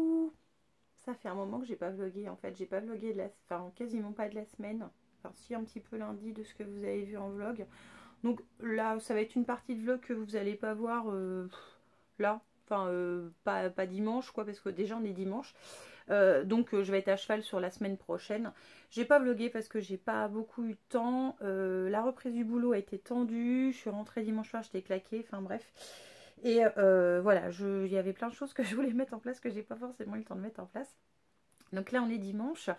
coucou. Ça fait un moment que j'ai pas vlogué en fait. J'ai pas vlogué enfin quasiment pas de la semaine. Enfin si un petit peu lundi de ce que vous avez vu en vlog. Donc là ça va être une partie de vlog que vous allez pas voir là. Enfin pas dimanche quoi parce que déjà on est dimanche. Donc je vais être à cheval sur la semaine prochaine. J'ai pas vlogué parce que j'ai pas beaucoup eu de temps. La reprise du boulot a été tendue. Je suis rentrée dimanche soir, j'étais claquée. Enfin bref. Et voilà, il y avait plein de choses que je voulais mettre en place que j'ai pas forcément eu le temps de mettre en place. Donc là on est dimanche.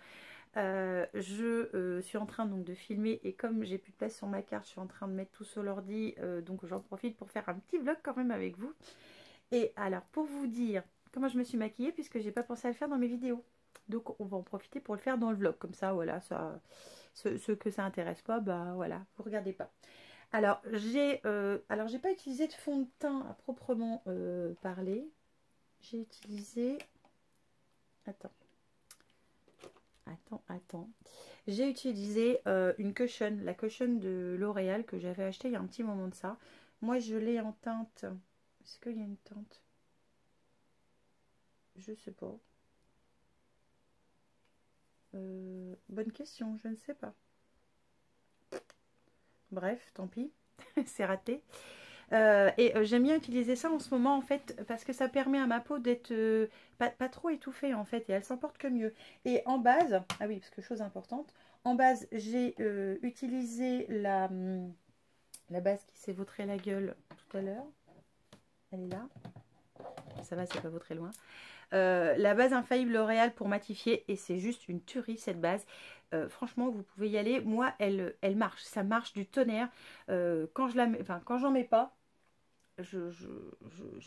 Je suis en train donc de filmer et comme j'ai plus de place sur ma carte, je suis en train de mettre tout sur l'ordi. Donc j'en profite pour faire un petit vlog quand même avec vous. Et alors pour vous dire comment je me suis maquillée puisque j'ai pas pensé à le faire dans mes vidéos. Donc on va en profiter pour le faire dans le vlog. Comme ça voilà, ça, ceux que ça intéresse pas, bah voilà, vous regardez pas. Alors j'ai pas utilisé de fond de teint à proprement parler. J'ai utilisé attends. J'ai utilisé une cushion, la cushion de L'Oréal que j'avais acheté il y a un petit moment de ça. Moi je l'ai en teinte. Est-ce qu'il y a une teinte? Je sais pas. Bonne question, je ne sais pas. Bref, tant pis, c'est raté. J'aime bien utiliser ça en ce moment en fait parce que ça permet à ma peau d'être pas trop étouffée en fait et elle s'en porte que mieux. Et en base, ah oui parce que chose importante, en base j'ai utilisé la base qui s'est vautrée la gueule tout à l'heure. Elle est là. Ça va, c'est pas vautré loin. La base infaillible L'Oréal pour matifier et c'est juste une tuerie cette base. Franchement vous pouvez y aller. Moi elle marche, ça marche du tonnerre. Quand je la mets, enfin quand j'en mets pas. Je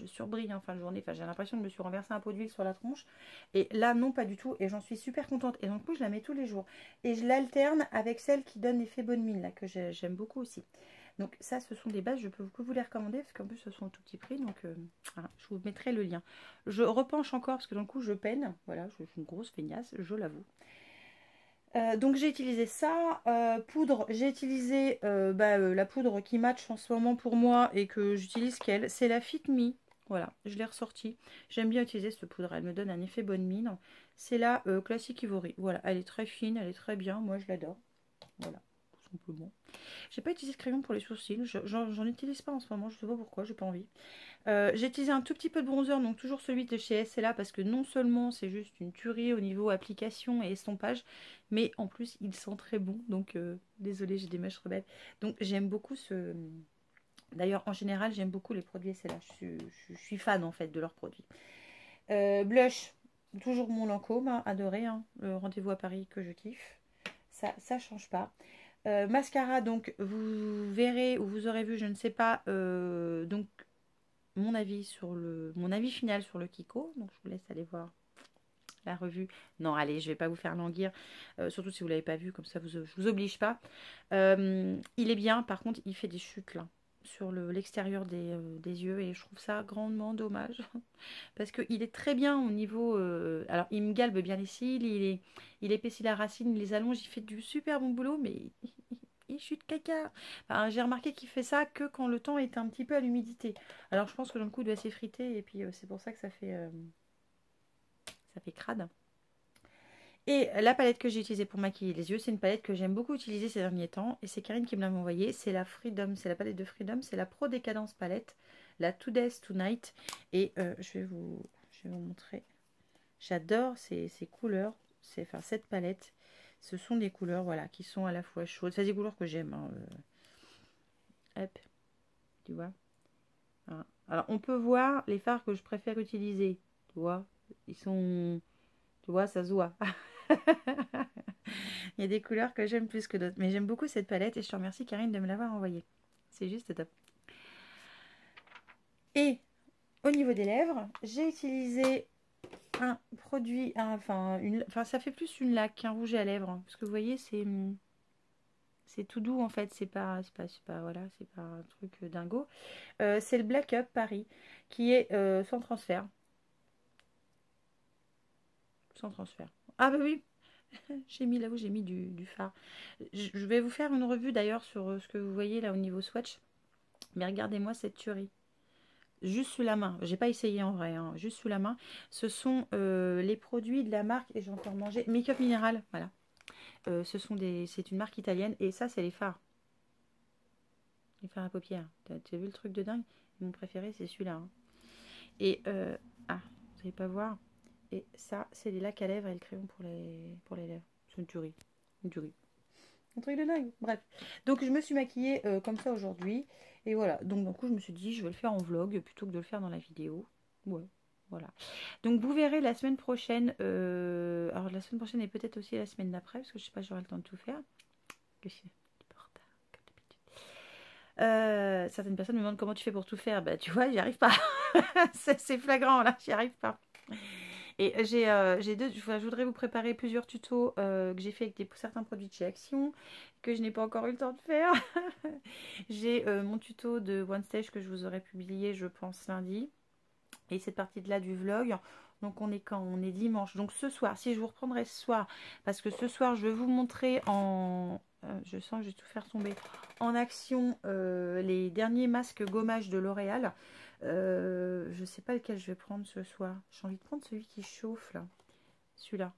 surbrille en fin de journée. Enfin, j'ai l'impression de me suis renversé un pot d'huile sur la tronche. Et là, non, pas du tout. Et j'en suis super contente. Et donc, du coup, je la mets tous les jours. Et je l'alterne avec celle qui donne l'effet bonne mine, là, que j'aime beaucoup aussi. Donc, ça, ce sont des bases. Je peux vous les recommander parce qu'en plus, ce sont au tout petit prix. Donc, voilà, je vous mettrai le lien. Je repenche encore parce que, d'un coup, je peine. Voilà, je suis une grosse feignasse, je l'avoue. Donc j'ai utilisé ça, poudre, j'ai utilisé la poudre qui match en ce moment pour moi et que j'utilise qu'elle, c'est la Fit Me, voilà, je l'ai ressortie, j'aime bien utiliser cette poudre, elle me donne un effet bonne mine, c'est la Classic Ivory, voilà, elle est très fine, elle est très bien, moi je l'adore, voilà, tout simplement. J'ai pas utilisé de crayon pour les sourcils, j'en utilise pas en ce moment, je sais pas pourquoi, j'ai pas envie. J'ai utilisé un tout petit peu de bronzer, donc toujours celui de chez SLA parce que non seulement c'est juste une tuerie au niveau application et estompage, mais en plus il sent très bon. Donc désolée, j'ai des mèches rebelles. Donc j'aime beaucoup ce. D'ailleurs en général j'aime beaucoup les produits SLA. Je suis fan en fait de leurs produits. Blush, toujours mon Lancôme, hein, adoré. Hein, le rendez-vous à Paris que je kiffe. Ça change pas. Mascara, donc vous verrez ou vous aurez vu, je ne sais pas. Donc mon avis final sur le Kiko. Donc je vous laisse aller voir la revue. Non, allez, je vais pas vous faire languir. Surtout si vous l'avez pas vu, comme ça je vous oblige pas. Il est bien, par contre, il fait des chutes là sur l'extérieur des yeux et je trouve ça grandement dommage parce qu'il est très bien au niveau alors il me galbe bien les cils, il épaissit la racine, il les allonge, il fait du super bon boulot mais il chute caca. Enfin, j'ai remarqué qu'il fait ça que quand le temps est un petit peu à l'humidité. Alors je pense que dans le coup il doit s'effriter et puis c'est pour ça que ça fait crade. Et la palette que j'ai utilisée pour maquiller les yeux, c'est une palette que j'aime beaucoup utiliser ces derniers temps. Et c'est Karine qui me l'a envoyée. C'est la Freedom, c'est la palette de Freedom, c'est la Pro Décadence palette, la Today's Tonight. Et je vais vous montrer. J'adore ces couleurs, enfin cette palette. Ce sont des couleurs voilà, qui sont à la fois chaudes. C'est des couleurs que j'aime. Hein, hop, tu vois. Voilà. Alors on peut voir les fards que je préfère utiliser. Tu vois, ils sont... Tu vois, ça se voit. Il y a des couleurs que j'aime plus que d'autres. Mais j'aime beaucoup cette palette et je te remercie Karine de me l'avoir envoyée. C'est juste top. Et au niveau des lèvres, j'ai utilisé un produit, enfin ça fait plus une laque qu'un rouge à lèvres. Hein, parce que vous voyez, c'est tout doux en fait. Voilà, c'est pas un truc dingo. C'est le Black Up Paris qui est sans transfert. Sans transfert. Ah bah oui, j'ai mis là où j'ai mis du fard. Je vais vous faire une revue d'ailleurs sur ce que vous voyez là au niveau swatch. Mais regardez-moi cette tuerie. juste sous la main. J'ai pas essayé en vrai, hein, juste sous la main. Ce sont les produits de la marque, et j'ai encore mangé, Make-up Mineral, voilà. C'est une marque italienne, et ça, c'est les fards. Les fards à paupières. T'as vu le truc de dingue? Mon préféré, c'est celui-là. Hein. Et, ah, vous savez pas voir. Et ça, c'est les lacs à lèvres et le crayon pour les lèvres. C'est une tuerie. Une tuerie. Un truc de dingue. Bref. Donc, je me suis maquillée comme ça aujourd'hui. Et voilà. Donc, du coup, je me suis dit, je vais le faire en vlog plutôt que de le faire dans la vidéo. Ouais. Voilà. Donc, vous verrez la semaine prochaine. Alors, la semaine prochaine et peut-être aussi la semaine d'après. Parce que je sais pas, j'aurai le temps de tout faire. Que je suis un petit peu en retard, comme d'habitude. Certaines personnes me demandent comment tu fais pour tout faire. Bah, tu vois, j'y arrive pas. C'est flagrant, là. J'y arrive pas. Et je voudrais vous préparer plusieurs tutos que j'ai fait avec certains produits de chez Action, que je n'ai pas encore eu le temps de faire. J'ai mon tuto de One Stage que je vous aurai publié, je pense, lundi. Et cette partie-là du vlog. Donc on est quand? On est dimanche. Donc ce soir, si je vous reprendrai ce soir, parce que ce soir, je vais vous montrer en... je sens que je vais tout faire tomber. En action, les derniers masques gommage de L'Oréal. Je sais pas lequel je vais prendre ce soir. J'ai envie de prendre celui qui chauffe là. Celui-là.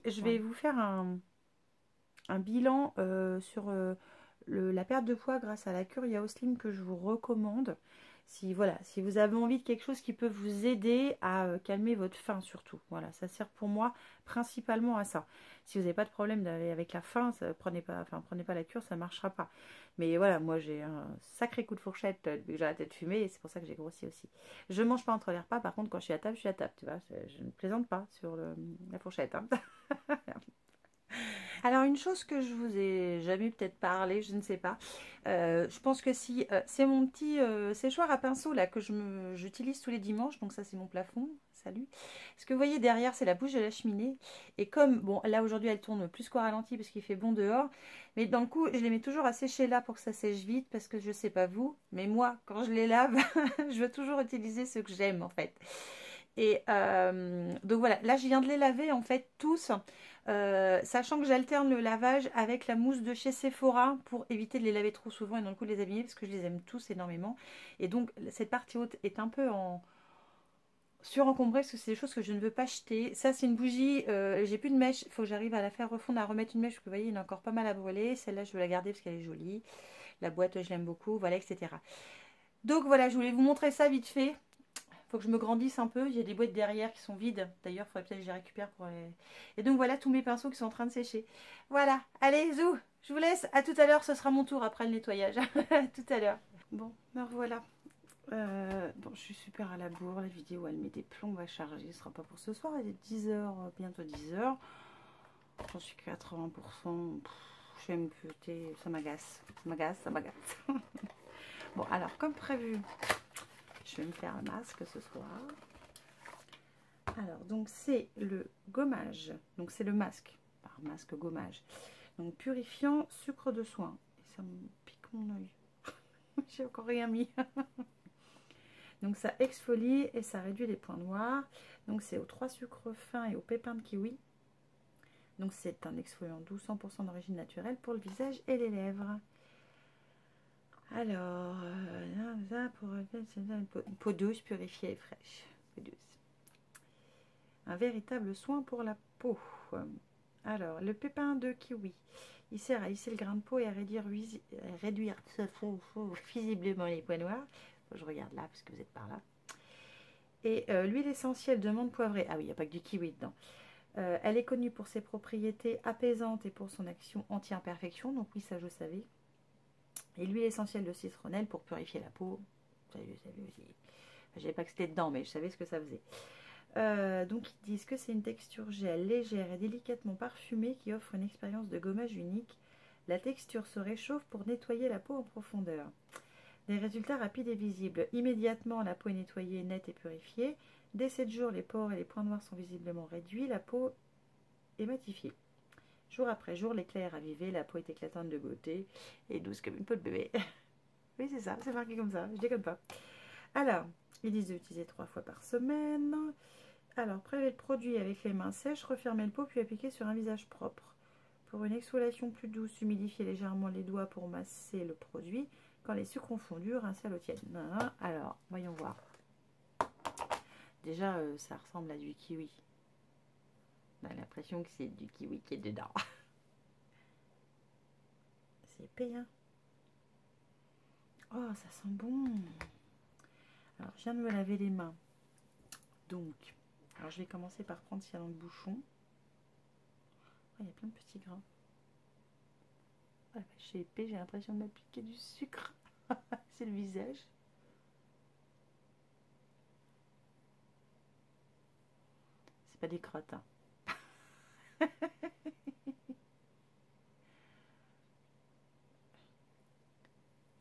Je vais vous faire un bilan sur la perte de poids grâce à la cure Yao Slim que je vous recommande. Si, voilà, si vous avez envie de quelque chose qui peut vous aider à calmer votre faim surtout. Voilà, ça sert pour moi principalement à ça. Si vous n'avez pas de problème avec la faim, prenez pas la cure, ça ne marchera pas. Mais voilà, moi j'ai un sacré coup de fourchette depuis que j'ai la tête fumée et c'est pour ça que j'ai grossi aussi. Je ne mange pas entre les repas, par contre quand je suis à table, je suis à table, tu vois. Je ne plaisante pas sur la fourchette. Hein. Alors une chose que je vous ai jamais peut-être parlé, je ne sais pas. Je pense que si c'est mon petit séchoir à pinceau là que j'utilise tous les dimanches. Donc ça c'est mon plafond. Salut. Ce que vous voyez derrière c'est la bouche de la cheminée. Et comme bon là aujourd'hui elle tourne plus qu'au ralenti parce qu'il fait bon dehors. Mais dans le coup je les mets toujours à sécher là pour que ça sèche vite parce que je sais pas vous, mais moi quand je les lave je veux toujours utiliser ceux que j'aime en fait. Et donc voilà, là je viens de les laver en fait tous, sachant que j'alterne le lavage avec la mousse de chez Sephora pour éviter de les laver trop souvent et dans le coup de les abîmer parce que je les aime tous énormément. Et donc cette partie haute est un peu surencombrée parce que c'est des choses que je ne veux pas jeter. Ça c'est une bougie, j'ai plus de mèche, il faut que j'arrive à la faire refondre, à remettre une mèche parce que vous voyez il y en a encore pas mal à brûler. Celle-là je veux la garder parce qu'elle est jolie, la boîte je l'aime beaucoup, voilà, etc. Donc voilà, je voulais vous montrer ça vite fait. Faut que je me grandisse un peu. Il y a des boîtes derrière qui sont vides. D'ailleurs, il faudrait peut-être que je les récupère pour les... Et donc voilà tous mes pinceaux qui sont en train de sécher. Voilà. Allez, zou, je vous laisse. À tout à l'heure. Ce sera mon tour après le nettoyage. À tout à l'heure. Bon, me revoilà. Bon, je suis super à la bourre. La vidéo, elle met des plombs à charger. Ce sera pas pour ce soir. Il est 10h, bientôt 10h. J'en suis 80%. Je vais me péter. Ça m'agace. Ça m'agace, ça m'agace. Bon, alors, comme prévu... Je vais me faire un masque ce soir. Alors, donc c'est le gommage. Donc c'est le masque. Par masque gommage. Donc purifiant sucre de soin. Et ça me pique mon oeil. J'ai encore rien mis. Donc ça exfolie et ça réduit les points noirs. Donc c'est aux 3 sucres fins et aux pépins de kiwi. Donc c'est un exfoliant doux 100% d'origine naturelle pour le visage et les lèvres. Alors, pour une peau douce, purifiée et fraîche. Peau douce. Un véritable soin pour la peau. Alors, le pépin de kiwi. Il sert à lisser le grain de peau et à réduire visiblement les points noirs. Je regarde là parce que vous êtes par là. Et l'huile essentielle de menthe poivrée. Ah oui, il n'y a pas que du kiwi dedans. Elle est connue pour ses propriétés apaisantes et pour son action anti-imperfection. Donc oui, ça je savais. Et l'huile essentielle de citronnelle pour purifier la peau. Ça je savais aussi. Enfin, je savais pas que c'était dedans, mais je savais ce que ça faisait. Donc ils disent que c'est une texture gel légère et délicatement parfumée qui offre une expérience de gommage unique. La texture se réchauffe pour nettoyer la peau en profondeur. Des résultats rapides et visibles. Immédiatement, la peau est nettoyée, nette et purifiée. Dès 7 jours, les pores et les points noirs sont visiblement réduits. La peau est matifiée. Jour après jour, l'éclair est ravivé, la peau est éclatante de beauté et douce comme une peau de bébé. Oui, c'est ça, c'est marqué comme ça, je déconne pas. Alors, ils disent d'utiliser 3 fois par semaine. Alors, prélever le produit avec les mains sèches, refermer le pot puis appliquer sur un visage propre. Pour une exfoliation plus douce, humidifiez légèrement les doigts pour masser le produit. Quand les sucres ont fondu, rincez à l'eau tiède. Alors, voyons voir. Déjà, ça ressemble à du kiwi. On a l'impression que c'est du kiwi qui est dedans. C'est épais, hein. Oh, ça sent bon. Alors, je viens de me laver les mains. Donc, alors je vais commencer par prendre ce qu'il y a dans le bouchon. Oh, il y a plein de petits grains. Oh, c'est épais, j'ai l'impression de m'appliquer du sucre. C'est le visage. C'est pas des crottes, hein.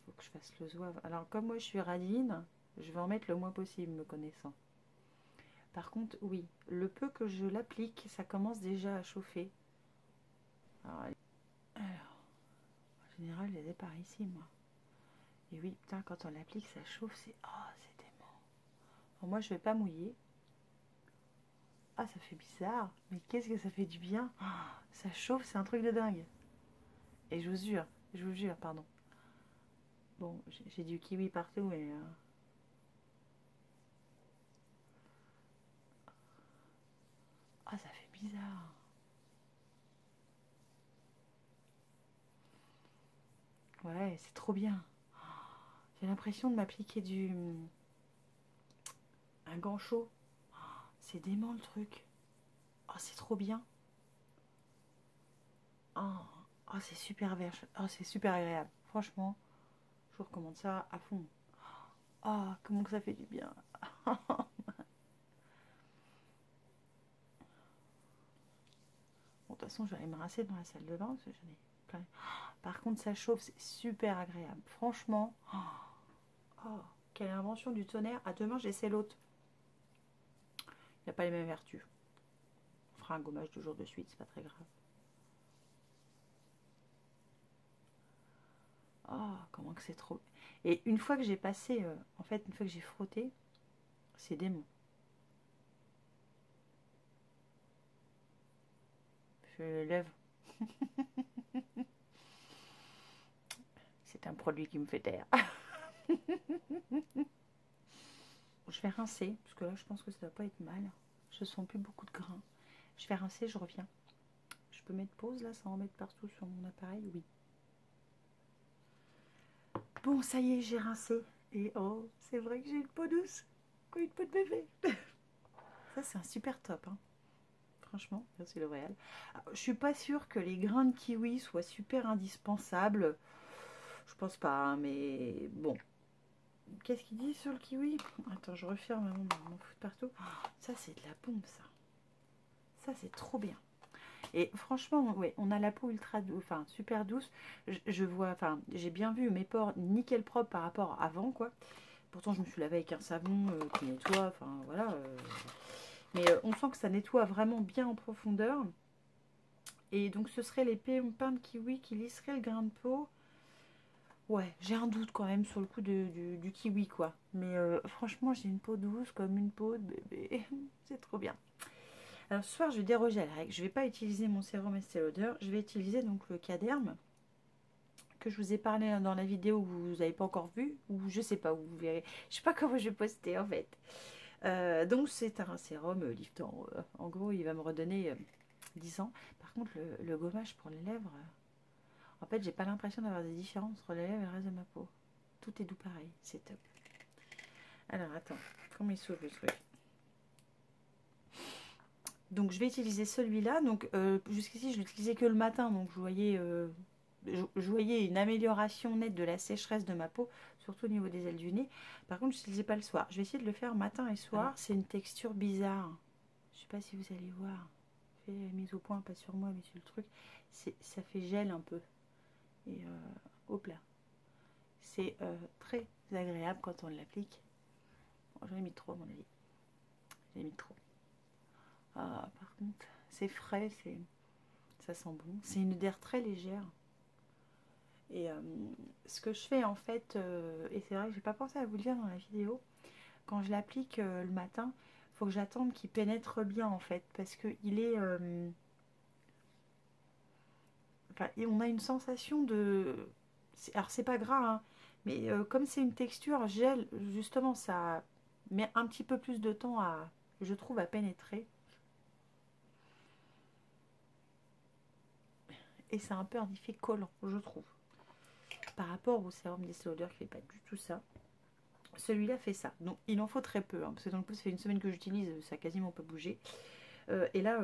Faut que je fasse le zouave. Alors, comme moi je suis radine, je vais en mettre le moins possible, me connaissant. Par contre, oui, le peu que je l'applique, ça commence déjà à chauffer. Alors, en général, elle est par ici, moi. Et oui, putain, quand on l'applique, ça chauffe, c'est... Oh, c'est dément. Bon, moi, je vais pas mouiller. Ah, ça fait bizarre. Mais qu'est-ce que ça fait du bien. Oh, ça chauffe, c'est un truc de dingue. Et je vous jure, pardon. Bon, j'ai du kiwi partout et... Ah, ça fait bizarre. Ouais, c'est trop bien. J'ai l'impression de m'appliquer un gant chaud. C'est dément le truc. Oh, c'est trop bien. Oh, oh c'est super vert. Oh, c'est super agréable. Franchement, je vous recommande ça à fond. Oh, comment que ça fait du bien. Bon, de toute façon, je vais aller me rincer dans la salle de bain parce que j'en ai plein. Par contre, ça chauffe, c'est super agréable. Franchement, oh, quelle invention du tonnerre. À demain, j'essaie l'autre. Il n'a pas les mêmes vertus. On fera un gommage 2 jours de suite, c'est pas très grave. Oh, comment que c'est trop... Et une fois que j'ai passé, en fait, une fois que j'ai frotté, c'est démon. Je le lève. C'est un produit qui me fait taire. Je vais rincer, parce que là, je pense que ça va pas être mal. Je sens plus beaucoup de grains. Je vais rincer, je reviens. Je peux mettre pause, là, sans en mettre partout sur mon appareil? Oui. Bon, ça y est, j'ai rincé. Et oh, c'est vrai que j'ai une peau douce. Quoi, une peau de bébé. Ça, c'est un super top, hein. Franchement, merci L'Oréal. Je suis pas sûre que les grains de kiwi soient super indispensables. Je pense pas, hein, mais bon. Qu'est-ce qu'il dit sur le kiwi? Attends, je referme avant de m'en foutre partout. Ça, c'est de la bombe, ça. Ça, c'est trop bien. Et franchement, ouais, on a la peau ultra douce, enfin super douce. Je vois, enfin, j'ai bien vu mes pores nickel propre par rapport à avant, quoi. Pourtant, je me suis lavée avec un savon qui nettoie, enfin voilà. Mais on sent que ça nettoie vraiment bien en profondeur. Et donc, ce serait les pains de kiwi qui lisseraient le grain de peau. Ouais, j'ai un doute quand même sur le coup du kiwi, quoi. Mais franchement, j'ai une peau douce comme une peau de bébé. C'est trop bien. Alors, ce soir, je vais déroger à la règle. Je ne vais pas utiliser mon sérum Estée Lauder. Je vais utiliser donc le Caderme que je vous ai parlé dans la vidéo que vous n'avez pas encore vu. Ou je sais pas, où vous verrez. Je sais pas comment je vais poster, en fait. Donc, c'est un sérum liftant. En gros, il va me redonner 10 ans. Par contre, le gommage pour les lèvres... En fait, j'ai pas l'impression d'avoir des différences entre les lèvres et le reste de ma peau. Tout est doux pareil, c'est top. Alors, attends, comment il s'ouvre le truc? Donc, je vais utiliser celui-là. Donc, jusqu'ici, je l'utilisais que le matin. Donc, je voyais une amélioration nette de la sécheresse de ma peau, surtout au niveau des ailes du nez. Par contre, je n'utilisais pas le soir. Je vais essayer de le faire matin et soir. C'est une texture bizarre. Je sais pas si vous allez voir. Je fais la mise au point, pas sur moi, mais sur le truc. Ça fait gel un peu. Et hop là. C'est très agréable quand on l'applique. Bon, j'en ai mis trop à mon avis. J'en ai mis trop. Ah, par contre, c'est frais, ça sent bon. C'est une odeur très légère. Et ce que je fais en fait, et c'est vrai que j'ai pas pensé à vous le dire dans la vidéo, quand je l'applique le matin, il faut que j'attende qu'il pénètre bien en fait, parce que il est, enfin, et on a une sensation de, alors c'est pas gras, hein, mais comme c'est une texture gel, justement ça met un petit peu plus de temps à, je trouve, à pénétrer. Et c'est un peu un effet collant, je trouve. Par rapport au sérum d'Estée Lauder qui fait pas du tout ça. Celui-là fait ça. Donc il en faut très peu. Hein, parce que dans le coup, ça fait une semaine que j'utilise, ça a quasiment pas bougé. Et là,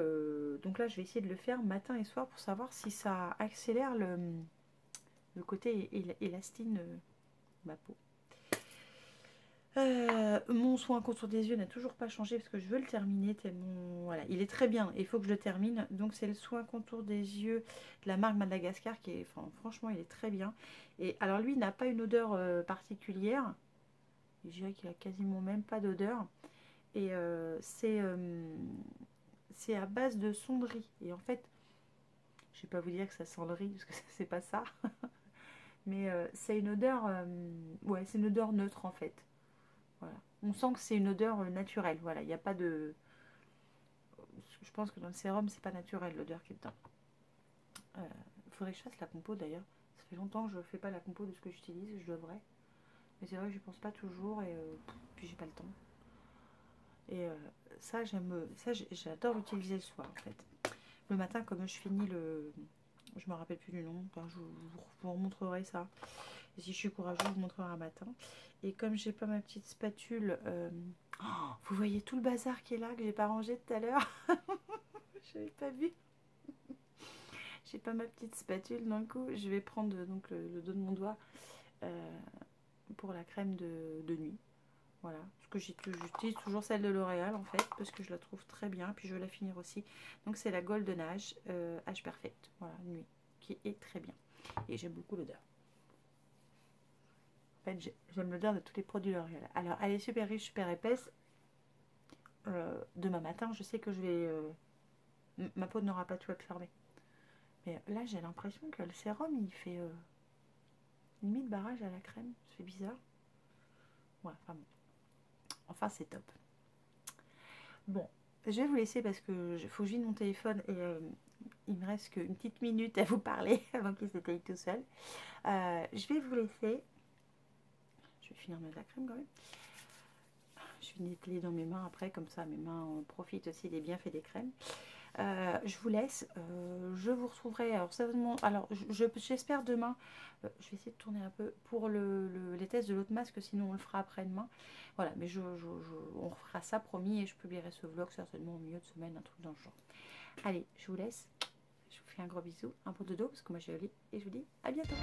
donc là, je vais essayer de le faire matin et soir pour savoir si ça accélère le côté élastine de ma peau. Mon soin contour des yeux n'a toujours pas changé parce que je veux le terminer tellement... Voilà, il est très bien et il faut que je le termine. Donc c'est le soin contour des yeux de la marque Madagascar qui est... Enfin, franchement, il est très bien. Et alors lui, il n'a pas une odeur particulière. Je dirais qu'il a quasiment même pas d'odeur. Et c'est à base de sonderie. Et en fait, je vais pas vous dire que ça sent le riz parce que c'est pas ça. Mais c'est une odeur... ouais, c'est une odeur neutre en fait. Voilà. On sent que c'est une odeur naturelle. Voilà, il n'y a pas de... Je pense que dans le sérum, c'est pas naturel l'odeur qui est dedans. Il faudrait que je fasse la compo d'ailleurs. Ça fait longtemps que je ne fais pas la compo de ce que j'utilise. Je devrais. Mais c'est vrai que je pense pas toujours et puis j'ai pas le temps. Et ça, j'adore l'utiliser le soir en fait. Le matin, comme je finis le... Je me rappelle plus du nom. Enfin, je vous remontrerai ça. Et si je suis courageuse, je vous montrerai un matin. Et comme j'ai pas ma petite spatule... vous voyez tout le bazar qui est là, que j'ai pas rangé tout à l'heure. Je n'avais pas vu. J'ai pas ma petite spatule. D'un coup, je vais prendre donc le dos de mon doigt pour la crème de nuit. Voilà. Parce que j'utilise toujours celle de L'Oréal en fait, parce que je la trouve très bien. Puis je veux la finir aussi. Donc c'est la Golden Age, Age Perfect. Voilà, nuit. Qui est très bien. Et j'aime beaucoup l'odeur. En fait, j'aime l'odeur de tous les produits L'Oréal. Alors, elle est super riche, super épaisse. Demain matin, je sais que je vais... ma peau n'aura pas tout à fermer. Mais là, j'ai l'impression que le sérum, il fait limite barrage à la crème. Ça fait bizarre. Ouais, enfin bon. Enfin, c'est top. Bon, je vais vous laisser parce que faut que je vide mon téléphone et il me reste qu'une petite minute à vous parler avant qu'il s'éteigne tout seul. Je vais vous laisser. Je vais finir de mettre la crème quand même. Je vais nettoyer dans mes mains après, comme ça mes mains profitent aussi des bienfaits des crèmes. Je vous laisse, je vous retrouverai, alors certainement, alors j'espère demain, je vais essayer de tourner un peu pour les tests de l'autre masque, sinon on le fera après-demain. Voilà, mais on fera ça, promis, et je publierai ce vlog certainement au milieu de semaine, un truc dans le genre. Allez, je vous laisse, je vous fais un gros bisou, un peu de dos, parce que moi j'ai le lit, et je vous dis à bientôt.